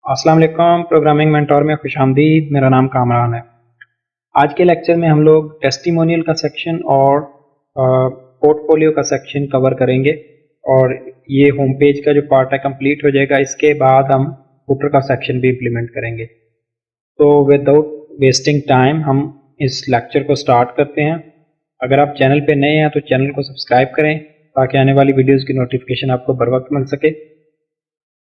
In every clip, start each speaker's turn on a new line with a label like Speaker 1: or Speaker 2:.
Speaker 1: अस्सलाम वालेकुम। Programming mentor में खुशामदीद। मेरा नाम कामरान है। आज के लेक्चर में हम लोग टेस्टिमोनियल का सेक्शन और पोर्टफोलियो का सेक्शन कवर करेंगे और ये होम पेज का जो पार्ट है कंप्लीट हो जाएगा। इसके बाद हम फुटर का सेक्शन भी इम्प्लीमेंट करेंगे। तो विदाउट वेस्टिंग टाइम हम इस लेक्चर को स्टार्ट करते हैं। अगर आप चैनल पे नए हैं तो चैनल को सब्सक्राइब करें ताकि आने वाली वीडियोज़ की नोटिफिकेशन आपको बर वक्त मिल सके।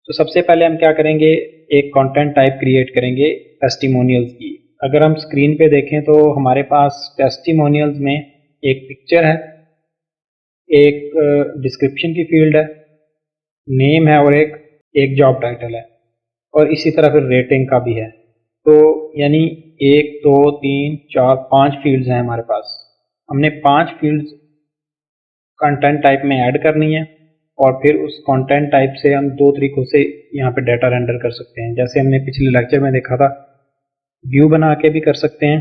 Speaker 1: तो सबसे पहले हम क्या करेंगे, एक कंटेंट टाइप क्रिएट करेंगे टेस्टिमोनियल्स की। अगर हम स्क्रीन पे देखें तो हमारे पास टेस्टिमोनियल्स में एक पिक्चर है, एक डिस्क्रिप्शन की फील्ड है, नेम है और एक जॉब टाइटल है और इसी तरह फिर रेटिंग का भी है। तो यानी 1 2 3 4 5 फील्ड्स हैं हमारे पास। हमने 5 फील्ड्स कंटेंट टाइप में ऐड करनी है और फिर उस कंटेंट टाइप से हम दो तरीकों से यहाँ पे डाटा रेंडर कर सकते हैं। जैसे हमने पिछले लेक्चर में देखा था, व्यू बना के भी कर सकते हैं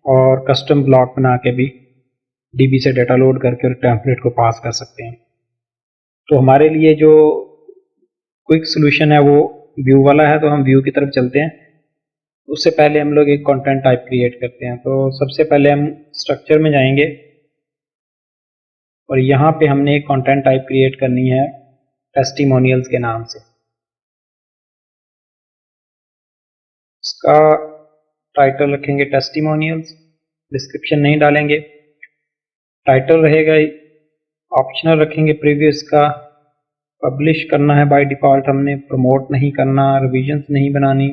Speaker 1: और कस्टम ब्लॉक बना के भी डीबी से डाटा लोड करके और टेम्पलेट को पास कर सकते हैं। तो हमारे लिए जो क्विक सोल्यूशन है वो व्यू वाला है, तो हम व्यू की तरफ चलते हैं। उससे पहले हम लोग एक कंटेंट टाइप क्रिएट करते हैं। तो सबसे पहले हम स्ट्रक्चर में जाएंगे और यहाँ पे हमने एक कंटेंट टाइप क्रिएट करनी है टेस्टिमोनियल्स के नाम से। इसका टाइटल रखेंगे टेस्टिमोनियल्स, डिस्क्रिप्शन नहीं डालेंगे। टाइटल रहेगा ऑप्शनल रखेंगे प्रीवियस का। पब्लिश करना है बाय डिफ़ॉल्ट, हमने प्रमोट नहीं करना, रिविजन्स नहीं बनानी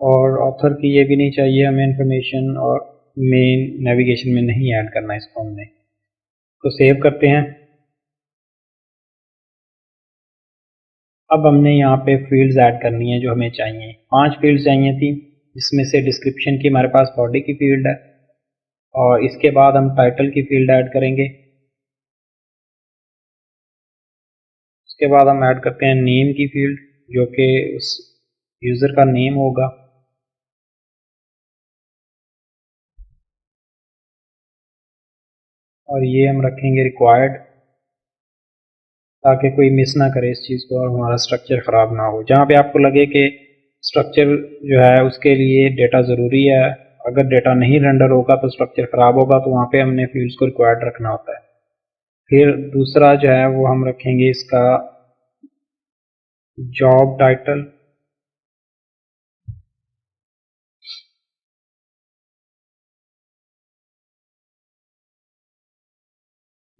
Speaker 1: और ऑथर की ये भी नहीं चाहिए हमें इन्फॉर्मेशन, और मेन नेविगेशन में नहीं ऐड करना इसको हमने। तो सेव करते हैं। अब हमने यहाँ पे फील्ड्स ऐड करनी है जो हमें चाहिए। 5 फील्ड्स चाहिए थी, जिसमें से डिस्क्रिप्शन की हमारे पास बॉडी की फील्ड है और इसके बाद हम टाइटल की फील्ड ऐड करेंगे। उसके बाद हम ऐड करते हैं नेम की फील्ड, जो कि उस यूज़र का नेम होगा। और ये हम रखेंगे रिक्वायर्ड, ताकि कोई मिस ना करे इस चीज़ को और हमारा स्ट्रक्चर ख़राब ना हो। जहाँ पे आपको लगे कि स्ट्रक्चर जो है उसके लिए डेटा ज़रूरी है, अगर डेटा नहीं रेंडर होगा तो स्ट्रक्चर ख़राब होगा, तो वहाँ पे हमने फील्ड्स को रिक्वायर्ड रखना होता है। फिर दूसरा जो है वो हम रखेंगे इसका जॉब टाइटल।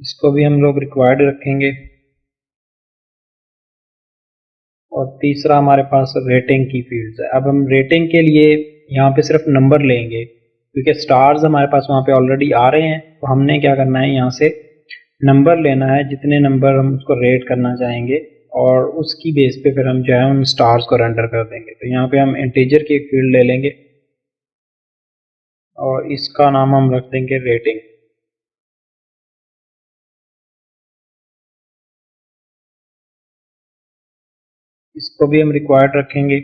Speaker 1: इसको भी हम लोग रिक्वायर्ड रखेंगे। और तीसरा हमारे पास रेटिंग की फील्ड्स है। अब हम रेटिंग के लिए यहाँ पे सिर्फ नंबर लेंगे, क्योंकि स्टार्स हमारे पास वहाँ पे ऑलरेडी आ रहे हैं। तो हमने क्या करना है, यहाँ से नंबर लेना है, जितने नंबर हम उसको रेट करना चाहेंगे और उसकी बेस पे फिर हम जो है उन स्टार्स को रेंडर कर देंगे। तो यहाँ पे हम इंटीजर की एक फील्ड ले लेंगे और इसका नाम हम रख देंगे रेटिंग। इसको भी हम रिक्वायर्ड रखेंगे,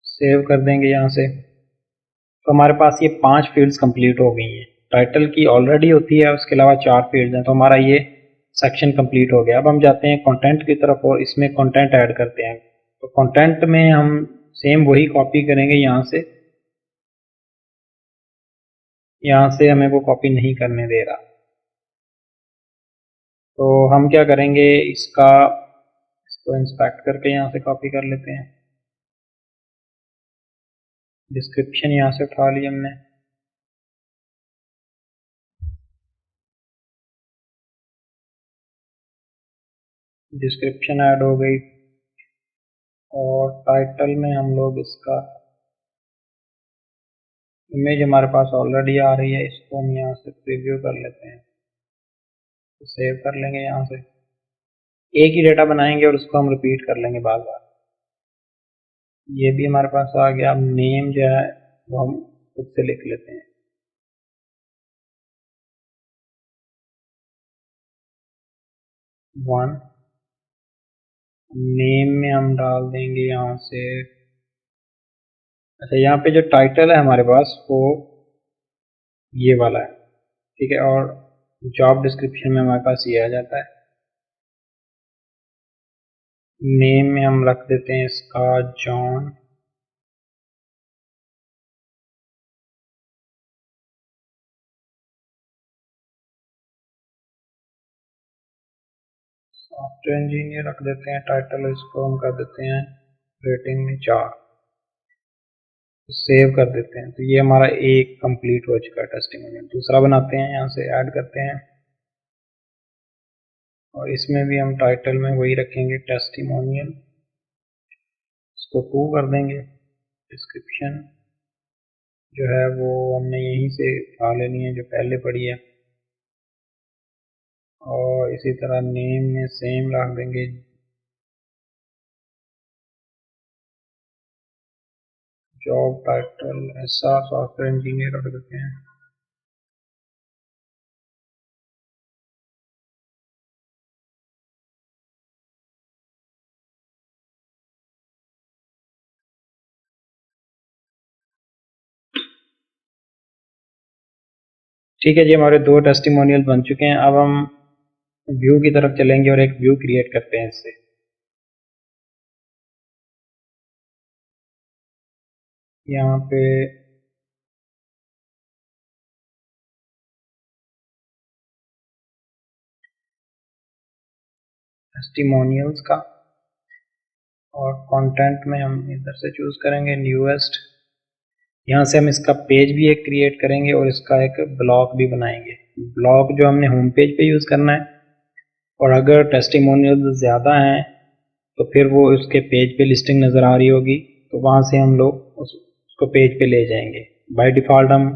Speaker 1: सेव कर देंगे यहाँ से। तो हमारे पास ये 5 फील्ड्स कंप्लीट हो गई हैं। टाइटल की ऑलरेडी होती है, उसके अलावा 4 फील्ड्स हैं। तो हमारा ये सेक्शन कंप्लीट हो गया। अब हम जाते हैं कंटेंट की तरफ और इसमें कंटेंट ऐड करते हैं। तो कंटेंट में हम सेम वही कॉपी करेंगे यहाँ से। यहाँ से हमें वो कॉपी नहीं करने दे रहा, तो हम क्या करेंगे, इसको इंस्पेक्ट करके यहाँ से कॉपी कर लेते हैं। डिस्क्रिप्शन यहाँ से उठा ली हमने। डिस्क्रिप्शन ऐड हो गई और टाइटल में हम लोग इसका इमेज हमारे पास ऑलरेडी आ रही है, इसको हम यहाँ से प्रीव्यू कर लेते हैं। तो सेव कर लेंगे यहाँ से। एक ही डेटा बनाएंगे और उसको हम रिपीट कर लेंगे बार बार। ये भी हमारे पास आ गया। अब नेम जो है वो हम खुद से लिख लेते हैं। वन नेम में हम डाल देंगे यहाँ से। अच्छा, यहाँ पे जो टाइटल है हमारे पास वो ये वाला है, ठीक है। और जॉब डिस्क्रिप्शन में हमारे पास ये आ जाता है। नेम में हम रख देते हैं इसका जॉन। सॉफ्टवेयर इंजीनियर रख देते हैं। टाइटल इसको हम कर देते हैं रेटिंग में 4। सेव कर देते हैं। तो ये हमारा एक कंप्लीट हो चुका है टेस्टिमोनियल। दूसरा बनाते हैं, यहाँ से ऐड करते हैं और इसमें भी हम टाइटल में वही रखेंगे टेस्टिमोनियल। इसको 2 कर देंगे। डिस्क्रिप्शन जो है वो हमने यहीं से उठा लेनी है जो पहले पड़ी है, और इसी तरह नेम में सेम रख देंगे। जॉब टाइटल ऐसा सॉफ्टवेयर इंजीनियर रख देते हैं। ठीक है जी, हमारे 2 टेस्टिमोनियल बन चुके हैं। अब हम व्यू की तरफ चलेंगे और एक व्यू क्रिएट करते हैं इससे। यहाँ पे टेस्टिमोनियल्स का, और कंटेंट में हम इधर से चूज करेंगे न्यूएस्ट। यहाँ से हम इसका पेज भी एक क्रिएट करेंगे और इसका एक ब्लॉग भी बनाएंगे। ब्लॉग जो हमने होम पेज पे यूज़ करना है, और अगर टेस्टिमोनियल ज़्यादा हैं तो फिर वो उसके पेज पे लिस्टिंग नज़र आ रही होगी, तो वहाँ से हम लोग उसको पेज पे ले जाएंगे। बाय डिफ़ॉल्ट हम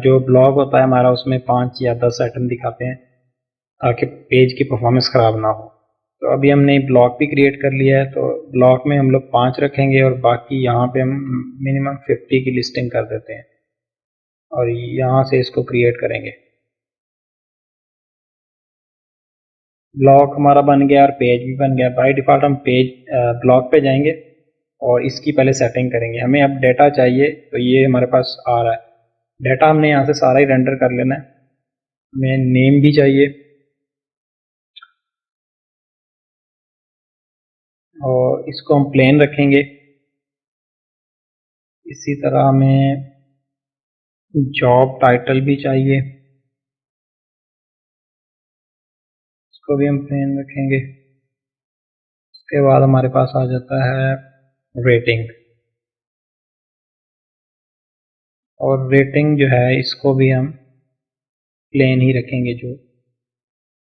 Speaker 1: जो ब्लॉग होता है हमारा उसमें 5 या 10 आइटम दिखाते हैं ताकि पेज की परफॉर्मेंस ख़राब ना हो। तो अभी हमने ब्लॉक भी क्रिएट कर लिया है, तो ब्लॉक में हम लोग 5 रखेंगे और बाकी यहाँ पे हम मिनिमम 50 की लिस्टिंग कर देते हैं और यहाँ से इसको क्रिएट करेंगे। ब्लॉक हमारा बन गया और पेज भी बन गया। बाय डिफ़ॉल्ट हम पेज ब्लॉक पे जाएंगे और इसकी पहले सेटिंग करेंगे। हमें अब डाटा चाहिए, तो ये हमारे पास आ रहा है डाटा। हमने यहाँ से सारा ही रेंडर कर लेना है। हमें नेम भी चाहिए और इसको हम प्लेन रखेंगे। इसी तरह हमें जॉब टाइटल भी चाहिए, इसको भी हम प्लेन रखेंगे। उसके बाद हमारे पास आ जाता है रेटिंग, और रेटिंग जो है इसको भी हम प्लेन ही रखेंगे जो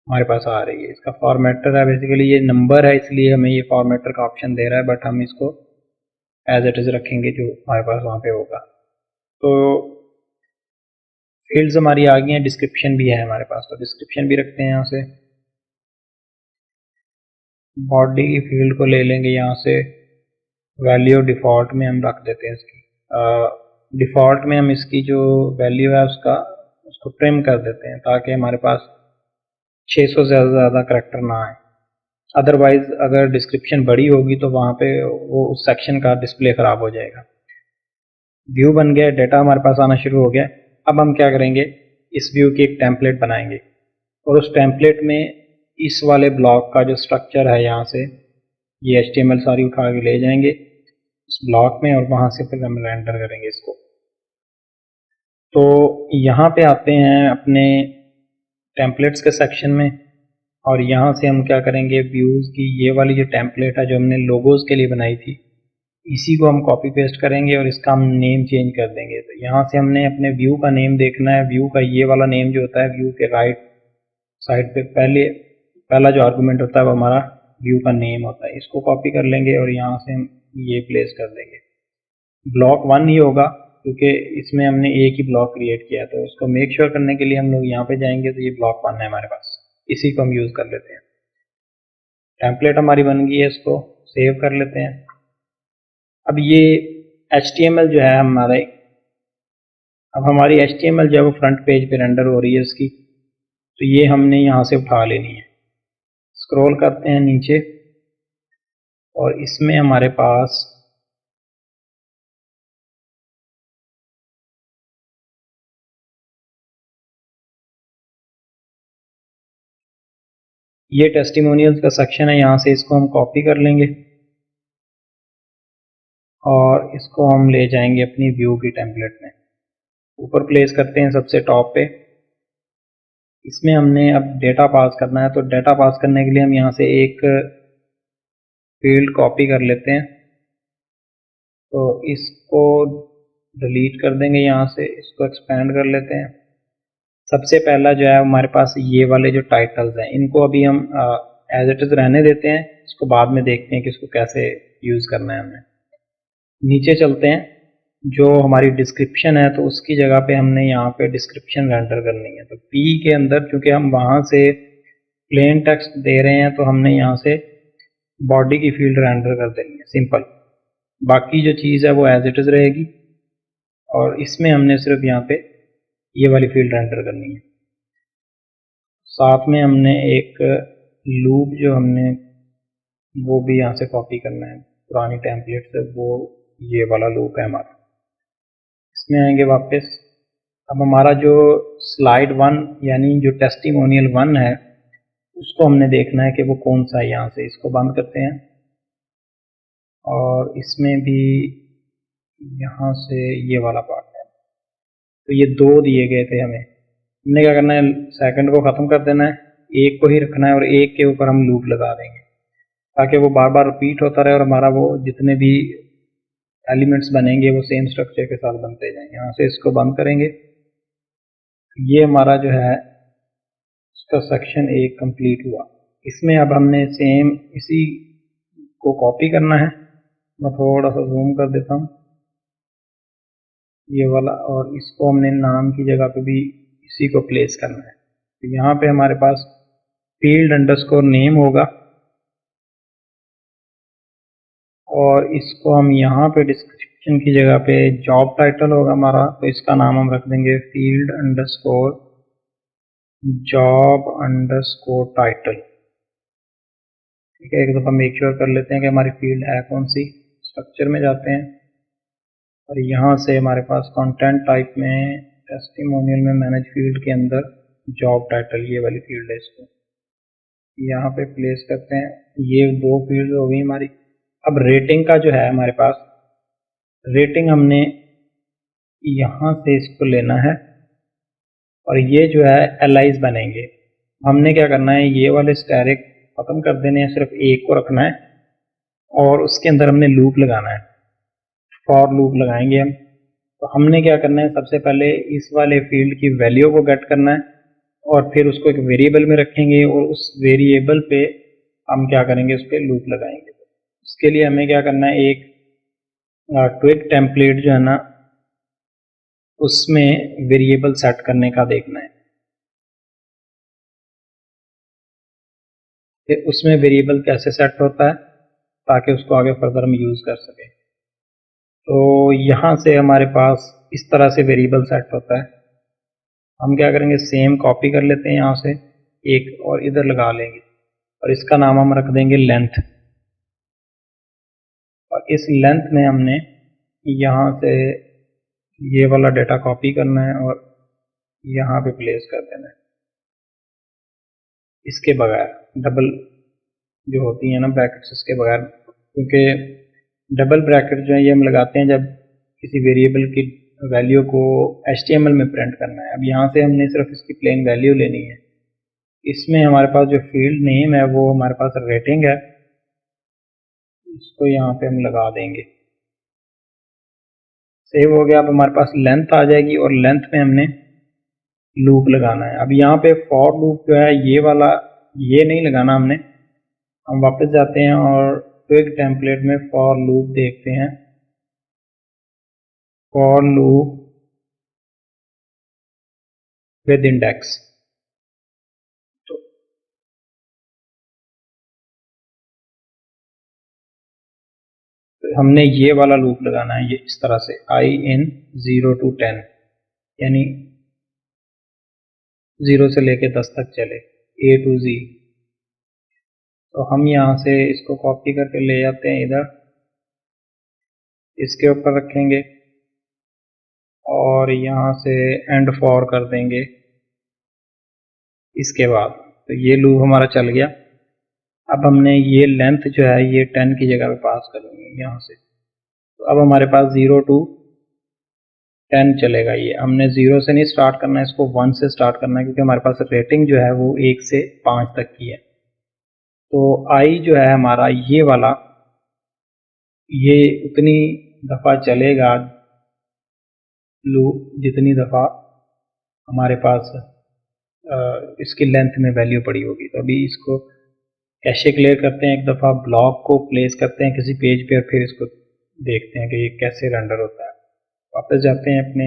Speaker 1: हमारे पास आ रही है। इसका फॉर्मेटर है, बेसिकली ये नंबर है इसलिए हमें ये फॉर्मेटर का ऑप्शन दे रहा है, बट हम इसको एज इट इज़ रखेंगे जो हमारे पास वहाँ पे होगा। तो फील्ड्स हमारी आ गई हैं, डिस्क्रिप्शन भी है हमारे पास, तो डिस्क्रिप्शन भी रखते हैं यहाँ से। बॉडी की फील्ड को ले लेंगे यहाँ से, वैल्यू डिफ़ॉल्ट में हम रख देते हैं इसकी। डिफ़ॉल्ट में हम इसकी जो वैल्यू है उसको ट्रिम कर देते हैं ताकि हमारे पास 600 से ज़्यादा करैक्टर ना आए। अदरवाइज़ अगर डिस्क्रिप्शन बड़ी होगी तो वहाँ पे वो उस सेक्शन का डिस्प्ले ख़राब हो जाएगा। व्यू बन गया, डाटा हमारे पास आना शुरू हो गया। अब हम क्या करेंगे, इस व्यू की एक टेम्पलेट बनाएंगे और उस टेम्पलेट में इस वाले ब्लॉक का जो स्ट्रक्चर है यहाँ से ये HTML सारी उठा के ले जाएंगे इस ब्लॉक में, और वहाँ से फिर हम रेंडर करेंगे इसको। तो यहाँ पे आते हैं अपने टेम्पलेट्स के सेक्शन में, और यहाँ से हम क्या करेंगे, व्यूज़ की ये वाली जो टेम्पलेट है जो हमने लोगोज़ के लिए बनाई थी, इसी को हम कॉपी पेस्ट करेंगे और इसका हम नेम चेंज कर देंगे। तो यहाँ से हमने अपने व्यू का नेम देखना है। व्यू का ये वाला नेम जो होता है व्यू के राइट साइड पे पहला जो आर्गुमेंट होता है वो हमारा व्यू का नेम होता है। इसको कॉपी कर लेंगे और यहाँ से हम ये प्लेस कर देंगे। ब्लॉक 1 ही होगा क्योंकि इसमें हमने एक ही ब्लॉक क्रिएट किया, तो उसको मेक श्योर करने के लिए हम लोग यहाँ पे जाएंगे, तो ये ब्लॉक 1 है हमारे पास, इसी को हम यूज़ कर लेते हैं। टेम्पलेट हमारी बन गई है, इसको सेव कर लेते हैं। अब ये HTML जो है हमारे, अब हमारी HTML जो है वो फ्रंट पेज पे रेंडर हो रही है इसकी, तो ये हमने यहाँ से उठा लेनी है। स्क्रॉल करते हैं नीचे और इसमें हमारे पास ये टेस्टिमोनियल्स का सेक्शन है, यहाँ से इसको हम कॉपी कर लेंगे और इसको हम ले जाएंगे अपनी व्यू की टेम्पलेट में, ऊपर प्लेस करते हैं सबसे टॉप पे। इसमें हमने अब डेटा पास करना है, तो डेटा पास करने के लिए हम यहाँ से एक फील्ड कॉपी कर लेते हैं, तो इसको डिलीट कर देंगे यहाँ से, इसको एक्सपेंड कर लेते हैं। सबसे पहला जो है हमारे पास ये वाले जो टाइटल्स हैं, इनको अभी हम एज इट इज़ रहने देते हैं, इसको बाद में देखते हैं कि इसको कैसे यूज़ करना है हमें। नीचे चलते हैं, जो हमारी डिस्क्रिप्शन है तो उसकी जगह पे हमने यहाँ पे डिस्क्रिप्शन रेंडर करनी है। तो पी के अंदर क्योंकि हम वहाँ से प्लेन टेक्स्ट दे रहे हैं तो हमने यहाँ से बॉडी की फील्ड रेंडर कर देनी है, सिंपल। बाकी जो चीज़ है वो एज इट इज़ रहेगी, और इसमें हमने सिर्फ यहाँ पे ये वाली फील्ड रेंडर करनी है। साथ में हमने एक लूप जो हमने वो भी यहाँ से कॉपी करना है पुरानी टेम्पलेट से, वो ये वाला लूप है हमारा। इसमें आएंगे वापस। अब हमारा जो स्लाइड 1 यानी जो टेस्टिमोनियल 1 है उसको हमने देखना है कि वो कौन सा है। यहाँ से इसको बंद करते हैं, और इसमें भी यहाँ से ये वाला पार्ट है। तो ये दो दिए गए थे हमें, हमने क्या करना है, सेकंड को ख़त्म कर देना है, एक को ही रखना है और एक के ऊपर हम लूप लगा देंगे ताकि वो बार बार रिपीट होता रहे और हमारा वो जितने भी एलिमेंट्स बनेंगे वो सेम स्ट्रक्चर के साथ बनते जाएंगे। यहाँ से इसको बंद करेंगे। ये हमारा जो है इसका सेक्शन 1 कंप्लीट हुआ। इसमें अब हमने सेम इसी को कॉपी करना है। मैं थोड़ा सा जूम कर देता हूँ ये वाला, और इसको हमने नाम की जगह पे भी इसी को प्लेस करना है। तो यहाँ पे हमारे पास फील्ड अंडरस्कोर नेम होगा, और इसको हम यहाँ पे डिस्क्रिप्शन की जगह पे जॉब टाइटल होगा हमारा, तो इसका नाम हम रख देंगे field underscore job underscore title. ठीक है, एक दफ़ा मेक श्योर कर लेते हैं कि हमारी फील्ड है कौन सी। स्ट्रक्चर में जाते हैं और यहाँ से हमारे पास कंटेंट टाइप में टेस्टिमोनियल में मैनेज फील्ड के अंदर जॉब टाइटल ये वाली फील्ड है, इसको यहाँ पे प्लेस करते हैं। ये दो फील्ड हो गई हमारी। अब रेटिंग का जो है हमारे पास, रेटिंग हमने यहाँ से इसको लेना है, और ये जो है एलाइज बनेंगे। हमने क्या करना है, ये वाले स्टैरिक ख़त्म कर देने हैं, सिर्फ एक को रखना है और उसके अंदर हमने लूप लगाना है, फॉर लूप लगाएंगे हम। तो हमने क्या करना है, सबसे पहले इस वाले फील्ड की वैल्यू को गेट करना है और फिर उसको एक वेरिएबल में रखेंगे, और उस वेरिएबल पे हम क्या करेंगे, उस पर लूप लगाएंगे। उसके लिए हमें क्या करना है, एक ट्विग टेम्पलेट जो है ना उसमें वेरिएबल सेट करने का देखना है। फिर उसमें वेरिएबल कैसे सेट होता है ताकि उसको आगे फर्दर हम यूज़ कर सकें। तो यहाँ से हमारे पास इस तरह से वेरिएबल सेट होता है। हम क्या करेंगे, सेम कॉपी कर लेते हैं यहाँ से एक, और इधर लगा लेंगे, और इसका नाम हम रख देंगे लेंथ। और इस लेंथ में हमने यहाँ से ये वाला डेटा कॉपी करना है और यहाँ पे प्लेस कर देना है, इसके बगैर, डबल जो होती है ना ब्रैकेट्स, इसके बगैर। क्योंकि डबल ब्रैकेट जो है ये हम लगाते हैं जब किसी वेरिएबल की वैल्यू को HTML में प्रिंट करना है। अब यहाँ से हमने सिर्फ इसकी प्लेन वैल्यू लेनी है। इसमें हमारे पास जो फील्ड नेम है वो हमारे पास रेटिंग है, इसको यहाँ पे हम लगा देंगे। सेव हो गया। अब हमारे पास लेंथ आ जाएगी और लेंथ में हमने लूप लगाना है। अब यहाँ पे फॉर लूप जो है ये वाला, ये नहीं लगाना हमने। हम वापस जाते हैं और ट्विग टेम्पलेट में फॉर लूप देखते हैं, फॉर लूप विद इंडेक्स। तो हमने ये वाला लूप लगाना है, ये इस तरह से I in 0 to 10, यानी 0 से लेके 10 तक चले, A to Z। तो हम यहाँ से इसको कॉपी करके ले जाते हैं इधर, इसके ऊपर रखेंगे और यहाँ से एंड फॉर कर देंगे इसके बाद। तो ये लूप हमारा चल गया। अब हमने ये लेंथ जो है ये 10 की जगह पे पास करेंगे यहाँ से। तो अब हमारे पास 0 to 10 चलेगा। ये हमने 0 से नहीं स्टार्ट करना है, इसको 1 से स्टार्ट करना है, क्योंकि हमारे पास रेटिंग जो है वो 1 से 5 तक की है। तो आई जो है हमारा ये वाला, ये उतनी दफ़ा चलेगा लूप जितनी दफ़ा हमारे पास इसकी लेंथ में वैल्यू पड़ी होगी। तो अभी इसको कैशे क्लियर करते हैं, एक दफ़ा ब्लॉक को प्लेस करते हैं किसी पेज पे और फिर इसको देखते हैं कि ये कैसे रेंडर होता है। वापस जाते हैं अपने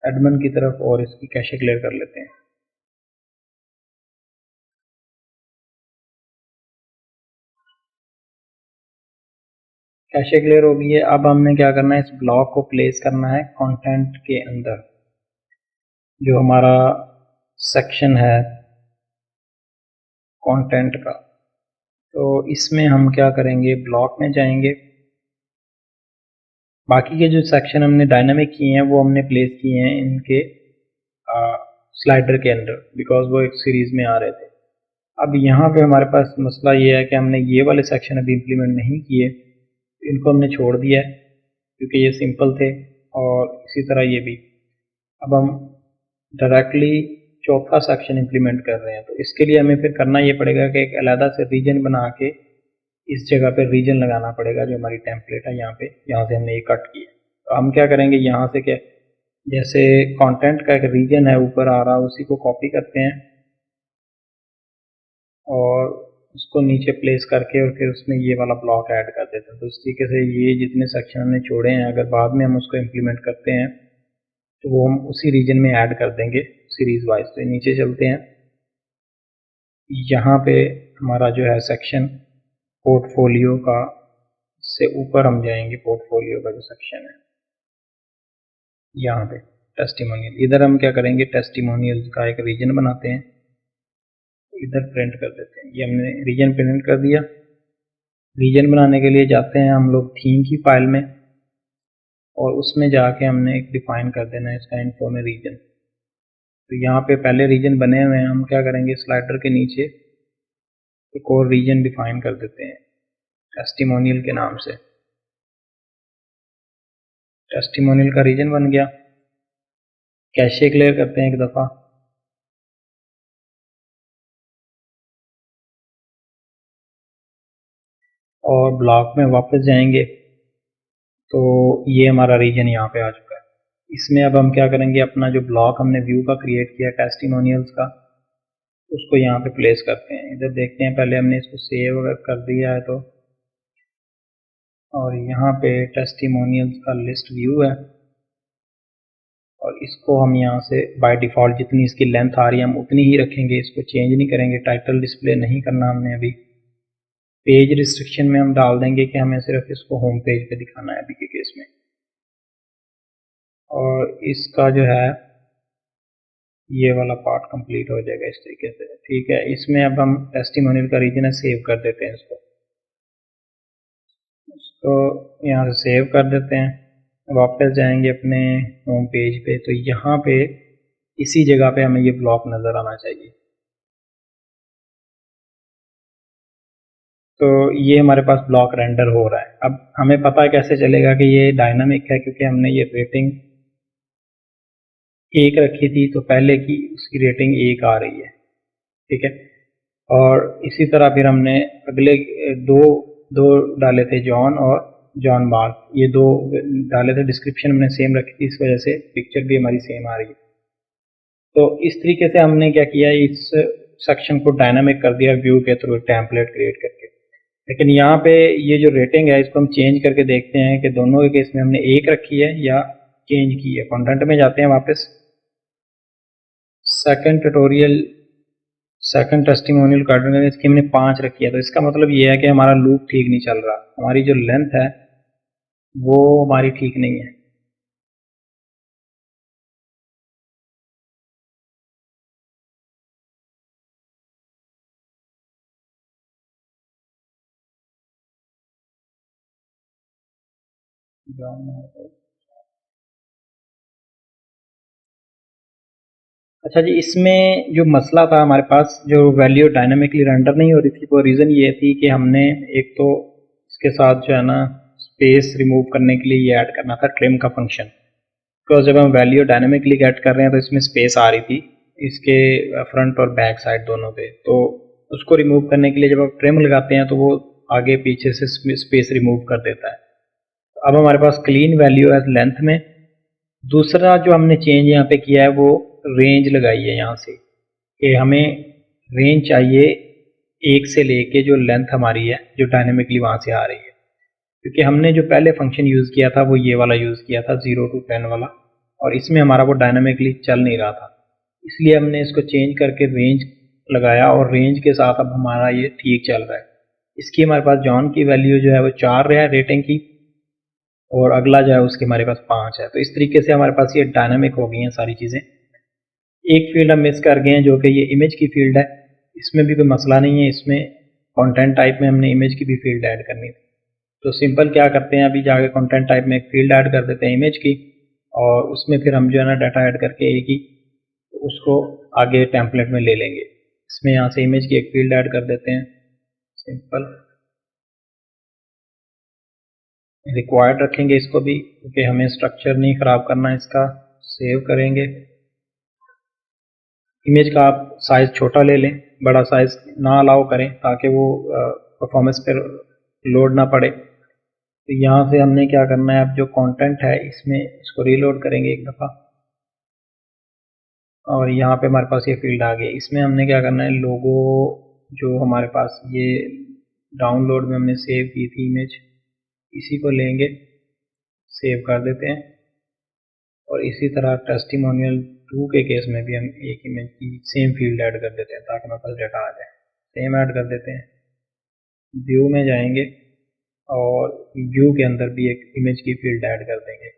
Speaker 1: एडमिन की तरफ और इसकी कैशे क्लियर कर लेते हैं। कैशे क्लियर हो गई है। अब हमने क्या करना है, इस ब्लॉक को प्लेस करना है कंटेंट के अंदर। जो हमारा सेक्शन है कंटेंट का, तो इसमें हम क्या करेंगे, ब्लॉक में जाएंगे। बाकी के जो सेक्शन हमने डायनामिक किए हैं वो हमने प्लेस किए हैं इनके स्लाइडर के अंदर, बिकॉज वो एक सीरीज में आ रहे थे। अब यहाँ पे हमारे पास मसला ये है कि हमने ये वाले सेक्शन अभी इम्प्लीमेंट नहीं किए, इनको हमने छोड़ दिया है क्योंकि ये सिंपल थे, और इसी तरह ये भी। अब हम डायरेक्टली चौथा सेक्शन इम्प्लीमेंट कर रहे हैं, तो इसके लिए हमें फिर करना ये पड़ेगा कि एक अलहदा से रीजन बना के इस जगह पे रीजन लगाना पड़ेगा, जो हमारी टेम्पलेट है यहाँ पे, यहाँ से हमने ये कट किया। तो हम क्या करेंगे, यहाँ से क्या, जैसे कंटेंट का एक रीजन है ऊपर आ रहा है, उसी को कॉपी करते हैं और उसको नीचे प्लेस करके और फिर उसमें ये वाला ब्लॉक ऐड कर देते हैं। तो इस तरीके से ये जितने सेक्शन हमने छोड़े हैं, अगर बाद में हम उसको इम्प्लीमेंट करते हैं तो वो हम उसी रीजन में ऐड कर देंगे सीरीज वाइज। तो नीचे चलते हैं, यहाँ पे हमारा जो है सेक्शन पोर्टफोलियो का, से ऊपर हम जाएंगे, पोर्टफोलियो का जो सेक्शन है यहाँ पे टेस्टिमोनियल, इधर हम क्या करेंगे, टेस्टिमोनियल का एक रीजन बनाते हैं, इधर प्रिंट कर देते हैं। ये हमने रीजन प्रिंट कर दिया। रीजन बनाने के लिए जाते हैं हम लोग थीम की फाइल में, और उसमें जाके हमने एक डिफाइन कर देना है इसका इन्फो में रीजन। तो यहाँ पे पहले रीजन बने हुए हैं, हम क्या करेंगे, स्लाइडर के नीचे एक और रीजन डिफाइन कर देते हैं टेस्टिमोनियल के नाम से। टेस्टिमोनियल का रीजन बन गया। कैशे क्लियर करते हैं एक दफ़ा, और ब्लॉक में वापस जाएंगे तो ये हमारा रीजन यहाँ पे आ चुका है। इसमें अब हम क्या करेंगे, अपना जो ब्लॉक हमने व्यू का क्रिएट किया टेस्टिमोनियल्स का, उसको यहाँ पे प्लेस करते हैं। इधर देखते हैं, पहले हमने इसको सेव अगर कर दिया है तो, और यहाँ पे टेस्टिमोनियल्स का लिस्ट व्यू है, और इसको हम यहाँ से बाय डिफ़ॉल्ट जितनी इसकी लेंथ आ रही है हम उतनी ही रखेंगे, इसको चेंज नहीं करेंगे। टाइटल डिस्प्ले नहीं करना हमने अभी। पेज रिस्ट्रिक्शन में हम डाल देंगे कि हमें सिर्फ इसको होम पेज पे दिखाना है अभी के केस में। और इसका जो है ये वाला पार्ट कंप्लीट हो जाएगा इस तरीके से, ठीक है। इसमें अब हम टेस्टिमोनियल का रीजन है, सेव कर देते हैं इसको यहाँ से सेव कर देते हैं। वापस जाएंगे अपने होम पेज पे, तो यहाँ पे इसी जगह पे हमें ये ब्लॉक नज़र आना चाहिए। तो ये हमारे पास ब्लॉक रेंडर हो रहा है। अब हमें पता कैसे चलेगा कि ये डायनामिक है, क्योंकि हमने ये रेटिंग 1 रखी थी, तो पहले की उसकी रेटिंग 1 आ रही है, ठीक है। और इसी तरह फिर हमने अगले दो दो डाले थे, जॉन और जॉन मार्क, ये दो डाले थे। डिस्क्रिप्शन हमने सेम रखी थी, इस वजह से पिक्चर भी हमारी सेम आ रही है। तो इस तरीके से हमने क्या किया, इस सेक्शन को डायनामिक कर दिया व्यू के थ्रू टेम्पलेट क्रिएट करके। लेकिन यहाँ पे ये जो रेटिंग है इसको हम चेंज करके देखते हैं कि दोनों के केस में हमने 1 रखी है या चेंज की है। कंटेंट में जाते हैं वापस, सेकंड टेस्टिमोनियल कार्डन इसकी हमने 5 रखी है। तो इसका मतलब ये है कि हमारा लूप ठीक नहीं चल रहा, हमारी जो लेंथ है वो हमारी ठीक नहीं है। अच्छा जी, इसमें जो मसला था हमारे पास, जो वैल्यू डायनामिकली रेंडर नहीं हो रही थी, वो रीज़न ये थी कि हमने एक तो इसके साथ जो है ना स्पेस रिमूव करने के लिए ये ऐड करना था ट्रिम का फंक्शन, बिकॉज जब हम वैल्यू डायनेमिकली गेट कर रहे हैं तो इसमें स्पेस आ रही थी इसके फ्रंट और बैक साइड दोनों पे, तो उसको रिमूव करने के लिए जब आप ट्रिम लगाते हैं तो वो आगे पीछे से स्पेस रिमूव कर देता है। अब हमारे पास क्लीन वैल्यू है लेंथ में। दूसरा जो हमने चेंज यहाँ पे किया है वो रेंज लगाई है यहाँ से, कि हमें रेंज चाहिए एक से लेके जो लेंथ हमारी है जो डायनेमिकली वहाँ से आ रही है, क्योंकि हमने जो पहले फंक्शन यूज़ किया था वो ये वाला यूज़ किया था 0 to 10 वाला, और इसमें हमारा वो डायनेमिकली चल नहीं रहा था, इसलिए हमने इसको चेंज करके रेंज लगाया और रेंज के साथ अब हमारा ये ठीक चल रहा है। इसकी हमारे पास जॉन की वैल्यू जो है वो 4 है रेटिंग की, और अगला जो है उसकी हमारे पास 5 है। तो इस तरीके से हमारे पास ये डायनामिक हो गई हैं सारी चीज़ें। एक फील्ड हम मिस कर गए हैं जो कि ये इमेज की फील्ड है, इसमें भी कोई मसला नहीं है, इसमें कंटेंट टाइप में हमने इमेज की भी फील्ड ऐड करनी थी। तो सिंपल क्या करते हैं, अभी जाके कंटेंट टाइप में एक फील्ड ऐड कर देते हैं इमेज की, और उसमें फिर हम जो है ना डाटा ऐड करके एक ही उसको आगे टेम्पलेट में ले लेंगे। इसमें यहाँ से इमेज की एक फील्ड ऐड कर देते हैं, सिंपल रिक्वायर्ड रखेंगे इसको भी, क्योंकि हमें स्ट्रक्चर नहीं ख़राब करना इसका। सेव करेंगे, इमेज का आप साइज़ छोटा ले लें, बड़ा साइज़ ना अलाउ करें ताकि वो परफॉर्मेंस पर लोड ना पड़े। तो यहाँ से हमने क्या करना है, अब जो कंटेंट है इसमें इसको रीलोड करेंगे एक दफ़ा, और यहाँ पे हमारे पास ये फील्ड आ गई। इसमें हमने क्या करना है, लोगो जो हमारे पास ये डाउनलोड में हमने सेव की थी इमेज, इसी को लेंगे, सेव कर देते हैं। और इसी तरह टेस्टिमोनियल 2 के केस में भी हम एक इमेज की सेम फील्ड ऐड कर देते हैं ताकि हमारे पास डाटा आ जाए। सेम ऐड कर देते हैं, व्यू में जाएंगे और व्यू के अंदर भी एक इमेज की फील्ड ऐड कर देंगे।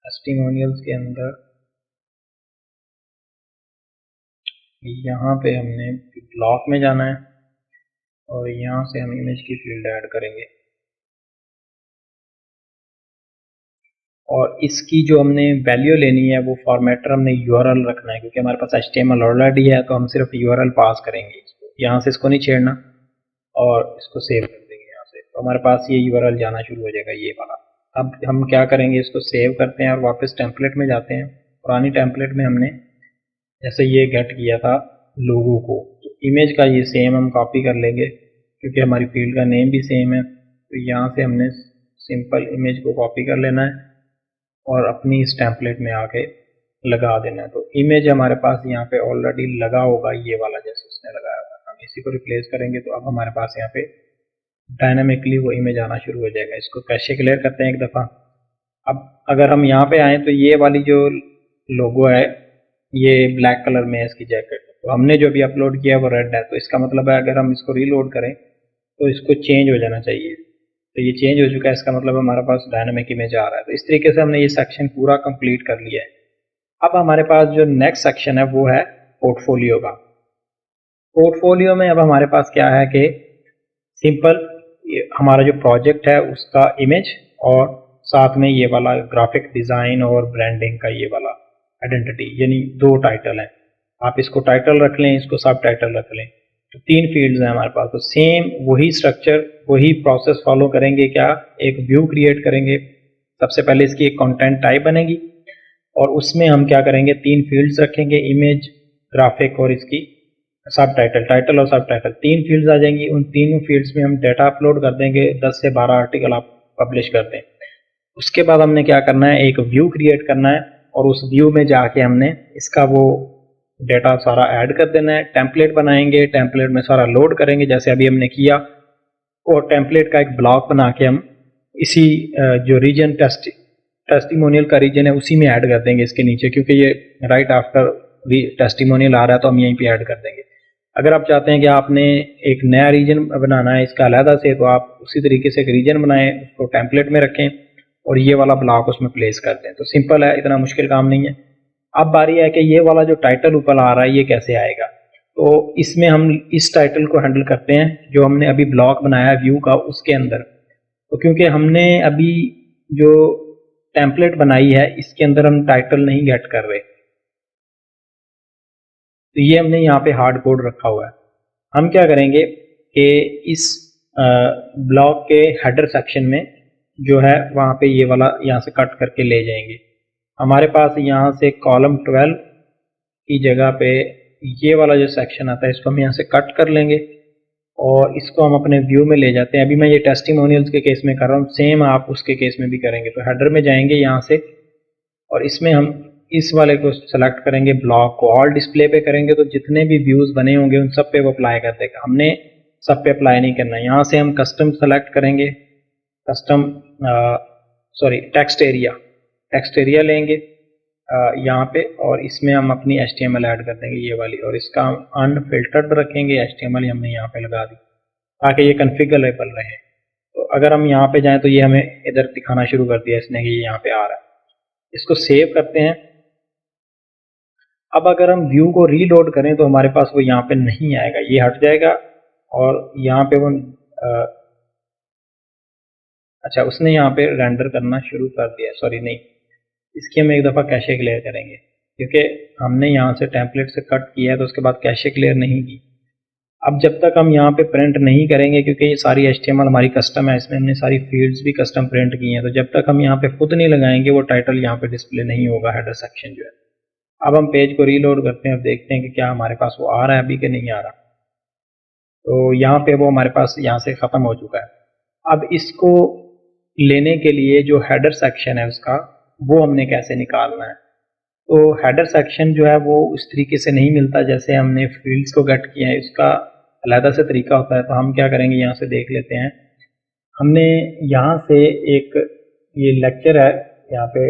Speaker 1: टेस्टिमोनियल्स के अंदर यहाँ पे हमने ब्लॉक में जाना है और यहाँ से हम इमेज की फील्ड ऐड करेंगे, और इसकी जो हमने वैल्यू लेनी है वो फॉर्मेटर हमने यूआरएल रखना है, क्योंकि हमारे पास एचटीएमएल ऑलरेडी है तो हम सिर्फ यूआरएल पास करेंगे इसको। यहाँ से इसको नहीं छेड़ना और इसको सेव कर देंगे यहाँ से, तो हमारे पास ये यूआरएल जाना शुरू हो जाएगा ये वाला। अब हम क्या करेंगे, इसको सेव करते हैं और वापस टेम्पलेट में जाते हैं। पुरानी टेम्पलेट में हमने जैसे ये गेट किया था लोगो को, तो इमेज का ये सेम हम कॉपी कर लेंगे क्योंकि हमारी फील्ड का नेम भी सेम है। तो यहाँ से हमने सिंपल इमेज को कॉपी कर लेना है और अपनी इस टेम्पलेट में आके लगा देना है। तो इमेज हमारे पास यहाँ पे ऑलरेडी लगा होगा, ये वाला जैसे उसने लगाया होगा, हम इसी को रिप्लेस करेंगे तो अब हमारे पास यहाँ पे डायनामिकली वो इमेज आना शुरू हो जाएगा। इसको कैशे क्लियर करते हैं एक दफ़ा। अब अगर हम यहाँ पे आए तो ये वाली जो लोगो है ये ब्लैक कलर में है इसकी जैकेट, तो हमने जो भी अपलोड किया है वो रेड है, तो इसका मतलब है अगर हम इसको रीलोड करें तो इसको चेंज हो जाना चाहिए। तो ये चेंज हो चुका है, इसका मतलब हमारे पास डायनामिक इमेज आ रहा है। तो इस तरीके से हमने ये सेक्शन पूरा कंप्लीट कर लिया है। अब हमारे पास जो नेक्स्ट सेक्शन है वो है पोर्टफोलियो का। पोर्टफोलियो में अब हमारे पास क्या है कि सिंपल हमारा जो प्रोजेक्ट है उसका इमेज और साथ में ये वाला ग्राफिक डिज़ाइन और ब्रांडिंग का ये वाला आइडेंटिटी, यानी 2 टाइटल हैं। आप इसको टाइटल रख लें, इसको सब टाइटल रख लें, तो 3 फील्ड्स हैं हमारे पास। तो सेम वही स्ट्रक्चर वही प्रोसेस फॉलो करेंगे। क्या, एक व्यू क्रिएट करेंगे, सबसे पहले इसकी एक कंटेंट टाइप बनेगी और उसमें हम क्या करेंगे, 3 फील्ड्स रखेंगे, इमेज, ग्राफिक और इसकी सब टाइटल, टाइटल और सब टाइटल, 3 फील्ड्स आ जाएंगी। उन तीनों फील्ड्स में हम डाटा अपलोड कर देंगे, 10 से 12 आर्टिकल आप पब्लिश कर दें। उसके बाद हमने क्या करना है, एक व्यू क्रिएट करना है और उस व्यू में जाके हमने इसका वो डाटा सारा ऐड कर देना है। टेम्पलेट बनाएंगे, टेम्पलेट में सारा लोड करेंगे जैसे अभी हमने किया, और टेम्पलेट का एक ब्लॉक बना के हम इसी जो रीजन टेस्टिमोनियल का रीजन है उसी में ऐड कर देंगे इसके नीचे, क्योंकि ये राइट आफ्टर टेस्टिमोनियल आ रहा है तो हम यहीं पे ऐड कर देंगे। अगर आप चाहते हैं कि आपने एक नया रीजन बनाना है इसका अलहदा से, तो आप उसी तरीके से एक रीजन बनाएं, उसको टेम्पलेट में रखें और ये वाला ब्लॉक उसमें प्लेस कर दें। तो सिंपल है, इतना मुश्किल काम नहीं है। अब बारी है कि ये वाला जो टाइटल ऊपर आ रहा है ये कैसे आएगा। तो इसमें हम इस टाइटल को हैंडल करते हैं जो हमने अभी ब्लॉक बनाया व्यू का उसके अंदर। तो क्योंकि हमने अभी जो टेम्पलेट बनाई है इसके अंदर हम टाइटल नहीं गेट कर रहे, तो ये हमने यहाँ पे हार्ड कोड रखा हुआ है। हम क्या करेंगे कि इस ब्लॉक के हेडर सेक्शन में जो है वहाँ पे ये वाला यहाँ से कट करके ले जाएंगे। हमारे पास यहाँ से कॉलम 12 की जगह पे ये वाला जो सेक्शन आता है इसको हम यहाँ से कट कर लेंगे और इसको हम अपने व्यू में ले जाते हैं। अभी मैं ये टेस्टिमोनियल्स के केस में कर रहा हूँ, सेम आप उसके केस में भी करेंगे। तो हेडर में जाएंगे यहाँ से और इसमें हम इस वाले को सेलेक्ट करेंगे, ब्लॉक को ऑल डिस्प्ले पे करेंगे तो जितने भी व्यूज़ बने होंगे उन सब पे वो अप्लाई कर देगा। हमने सब पे अप्लाई नहीं करना है। यहाँ से हम कस्टम सेलेक्ट करेंगे, कस्टम टेक्स्ट एरिया लेंगे यहाँ पे और इसमें हम अपनी HTML ऐड कर देंगे ये वाली, और इसका हम अनफिल्टर्ड रखेंगे। HTML हमने यहाँ पे लगा दी ताकि ये कन्फिगरेबल रहे। तो अगर हम यहाँ पे जाएं तो ये हमें इधर दिखाना शुरू कर दिया इसने कि ये यहाँ पे आ रहा है। इसको सेव करते हैं। अब अगर हम व्यू को रीलोड करें तो हमारे पास वो यहाँ पे नहीं आएगा, ये हट जाएगा और यहाँ पे वो अच्छा उसने यहाँ पे रेंडर करना शुरू कर दिया, सॉरी नहीं, इसकी हम एक दफ़ा कैशे क्लियर करेंगे क्योंकि हमने यहाँ से टेम्पलेट से कट किया है तो उसके बाद कैशे क्लियर नहीं की। अब जब तक हम यहाँ पे प्रिंट नहीं करेंगे, क्योंकि ये सारी HTML हमारी कस्टम है, इसमें हमने सारी फील्ड्स भी कस्टम प्रिंट की हैं, तो जब तक हम यहाँ पे खुद नहीं लगाएंगे वो टाइटल यहाँ पे डिस्प्ले नहीं होगा, हेडर सेक्शन जो है। अब हम पेज को रीलोड करते हैं और देखते हैं कि क्या हमारे पास वो आ रहा है अभी कि नहीं आ रहा। तो यहाँ पे वो हमारे पास यहाँ से ख़त्म हो चुका है। अब इसको लेने के लिए जो हेडर सेक्शन है उसका वो हमने कैसे निकालना है। तो हेडर सेक्शन जो है वो उस तरीके से नहीं मिलता जैसे हमने फील्ड्स को गेट किया है, इसका अलग से तरीका होता है। तो हम क्या करेंगे, यहाँ से देख लेते हैं। हमने यहाँ से एक ये लेक्चर है यहाँ पे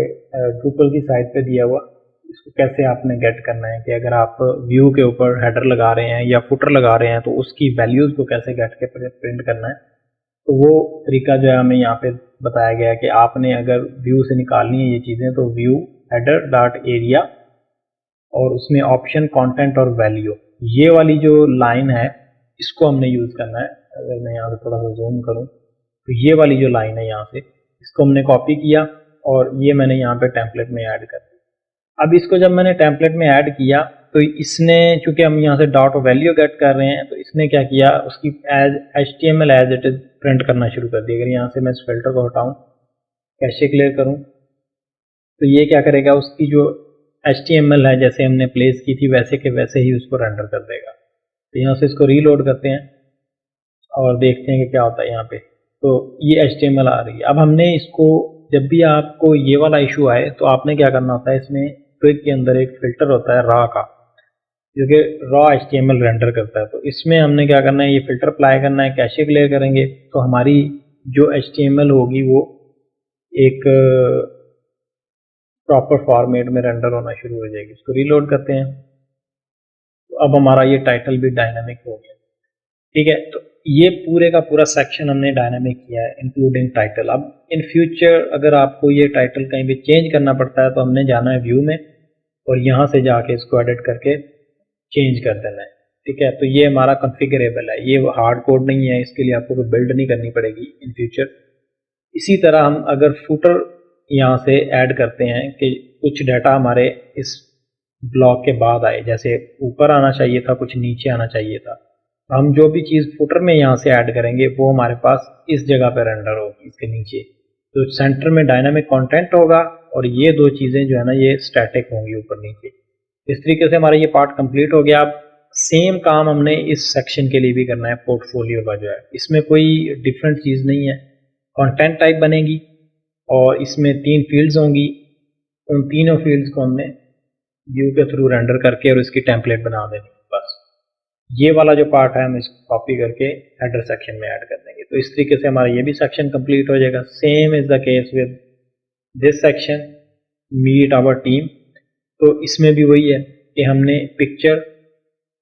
Speaker 1: गूगल की साइट पे दिया हुआ, इसको कैसे आपने गेट करना है कि अगर आप व्यू के ऊपर हेडर लगा रहे हैं या फुटर लगा रहे हैं तो उसकी वैल्यूज़ को कैसे गेट के प्रिंट करना है। तो वो तरीका जो है हमें यहाँ पे बताया गया है कि आपने अगर व्यू से निकालनी है ये चीज़ें तो व्यू हेडर डॉट एरिया और उसमें ऑप्शन कंटेंट और वैल्यू, ये वाली जो लाइन है इसको हमने यूज़ करना है। अगर मैं यहाँ से थोड़ा सा जूम करूँ तो ये वाली जो लाइन है यहाँ से इसको हमने कॉपी किया और ये मैंने यहाँ पे टेम्पलेट में ऐड कर दिया। अब इसको जब मैंने टेम्पलेट में ऐड किया तो इसने, चूंकि हम यहाँ से डॉट वैल्यू गेट कर रहे हैं, तो इसने क्या किया, उसकी as HTML as it is print करना शुरू कर दिया। अगर यहाँ से मैं इस फिल्टर को हटाऊँ, कैशे क्लियर करूँ, तो ये क्या करेगा, उसकी जो HTML है जैसे हमने प्लेस की थी वैसे के वैसे ही उसको रेंडर कर देगा। तो यहाँ से इसको रीलोड करते हैं और देखते हैं कि क्या होता है यहाँ पे। तो ये HTML आ रही है। अब हमने इसको, जब भी आपको ये वाला इशू आए तो आपने क्या करना होता है, इसमें ट्विग के अंदर एक फ़िल्टर होता है रॉ का, जो कि रॉ HTML रेंडर करता है। तो इसमें हमने क्या करना है, ये फ़िल्टर अप्लाई करना है, कैशे क्लियर करेंगे तो हमारी जो HTML होगी वो एक प्रॉपर फॉर्मेट में रेंडर होना शुरू हो जाएगी। इसको रीलोड करते हैं तो अब हमारा ये टाइटल भी डायनामिक हो गया। ठीक है, तो ये पूरे का पूरा सेक्शन हमने डायनामिक किया है इंक्लूडिंग टाइटल। अब इन फ्यूचर अगर आपको ये टाइटल कहीं भी चेंज करना पड़ता है तो हमने जाना है व्यू में और यहाँ से जाके इसको एडिट करके चेंज कर देना है। ठीक है, तो ये हमारा कॉन्फ़िगरेबल है, ये हार्ड कोड नहीं है, इसके लिए आपको कोई बिल्ड नहीं करनी पड़ेगी इन फ्यूचर। इसी तरह हम अगर फुटर यहाँ से ऐड करते हैं कि कुछ डाटा हमारे इस ब्लॉक के बाद आए, जैसे ऊपर आना चाहिए था, कुछ नीचे आना चाहिए था, हम जो भी चीज़ फुटर में यहाँ से ऐड करेंगे वो हमारे पास इस जगह पे रेंडर होगी, इसके नीचे। तो सेंटर में डायनामिक कंटेंट होगा और ये दो चीज़ें जो है ना ये स्टैटिक होंगी ऊपर नीचे। इस तरीके से हमारा ये पार्ट कंप्लीट हो गया। अब सेम काम हमने इस सेक्शन के लिए भी करना है, पोर्टफोलियो का जो है, इसमें कोई डिफरेंट चीज़ नहीं है। कंटेंट टाइप बनेगी और इसमें 3 फील्ड्स होंगी, उन तीनों फील्ड्स को हमने व्यू के थ्रू रेंडर करके और इसकी टेम्पलेट बना देनी बस। ये वाला जो पार्ट है हम इसको कॉपी करके हेडर सेक्शन में ऐड कर देंगे। तो इस तरीके से हमारा ये भी सेक्शन कंप्लीट हो जाएगा। Same is the case with this section meet our team. तो इसमें भी वही है कि हमने पिक्चर,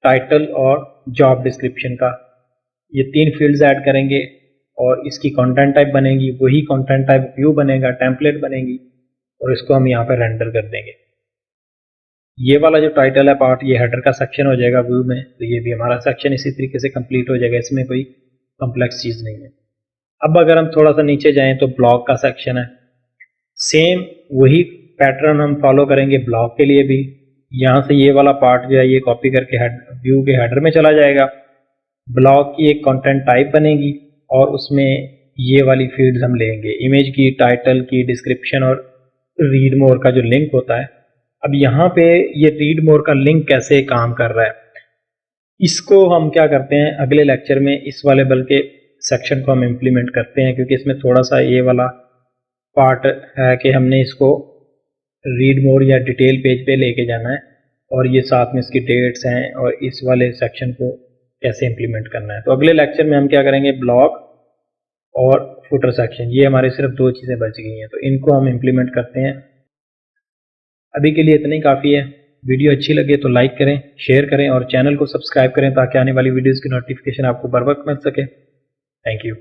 Speaker 1: टाइटल और जॉब डिस्क्रिप्शन का ये 3 फील्ड्स ऐड करेंगे और इसकी कंटेंट टाइप बनेगी, वही कंटेंट टाइप व्यू बनेगा, टेम्पलेट बनेगी और इसको हम यहाँ पर रेंडर कर देंगे। ये वाला जो टाइटल है पार्ट, ये हेडर का सेक्शन हो जाएगा व्यू में, तो ये भी हमारा सेक्शन इसी तरीके से कंप्लीट हो जाएगा, इसमें कोई कॉम्प्लेक्स चीज़ नहीं है। अब अगर हम थोड़ा सा नीचे जाएं तो ब्लॉग का सेक्शन है, सेम वही पैटर्न हम फॉलो करेंगे ब्लॉग के लिए भी। यहाँ से ये वाला पार्ट जो है ये कॉपी करके व्यू के हेडर में चला जाएगा। ब्लॉग की एक कंटेंट टाइप बनेगी और उसमें ये वाली फील्ड्स हम लेंगे, इमेज की, टाइटल की, डिस्क्रिप्शन और रीड मोर का जो लिंक होता है। अब यहाँ पे ये रीड मोर का लिंक कैसे काम कर रहा है, इसको हम क्या करते हैं अगले लेक्चर में इस वाले बल्कि सेक्शन को हम इम्प्लीमेंट करते हैं, क्योंकि इसमें थोड़ा सा ये वाला पार्ट है कि हमने इसको रीड मोर या डिटेल पेज पे लेके जाना है और ये साथ में इसकी डेट्स हैं और इस वाले सेक्शन को कैसे इम्प्लीमेंट करना है। तो अगले लेक्चर में हम क्या करेंगे, ब्लॉग और फुटर सेक्शन, ये हमारे सिर्फ दो चीज़ें बच गई हैं, तो इनको हम इम्प्लीमेंट करते हैं। अभी के लिए इतना ही काफ़ी है। वीडियो अच्छी लगे तो लाइक करें, शेयर करें और चैनल को सब्सक्राइब करें ताकि आने वाली वीडियोज़ की नोटिफिकेशन आपको बर वक्त मिल सके। Thank you.